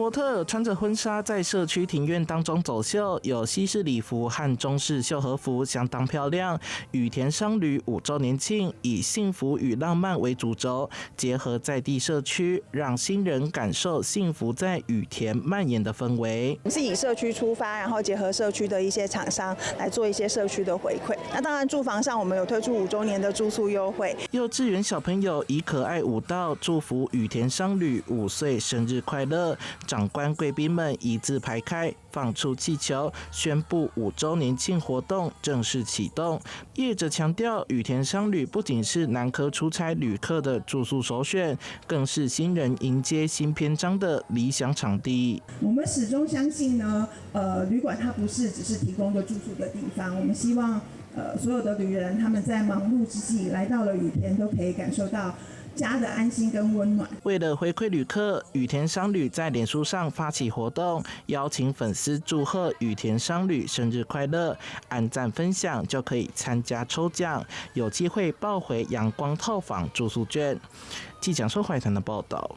模特穿着婚纱在社区庭院当中走秀，有西式礼服和中式秀和服，相当漂亮。羽田商旅5周年庆以幸福与浪漫为主轴，结合在地社区，让新人感受幸福在羽田蔓延的氛围。是以社区出发，然后结合社区的一些厂商来做一些社区的回馈。那当然，住房上我们有推出5周年的住宿优惠。幼稚园小朋友以可爱舞蹈祝福羽田商旅5岁生日快乐，长官贵宾们一字排开，放出气球，宣布5周年庆活动正式启动。业者强调，羽田商旅不仅是南科出差旅客的住宿首选，更是新人迎接新篇章的理想场地。我们始终相信呢，旅馆它不是只是提供的住宿的地方，我们希望所有的旅人他们在忙碌之际来到了羽田，都可以感受到家的安心跟温暖。为了回馈旅客，羽田商旅在脸书上发起活动，邀请粉丝祝贺羽田商旅生日快乐，按赞分享就可以参加抽奖，有机会抱回阳光套房住宿券。记者说怀谈的报道。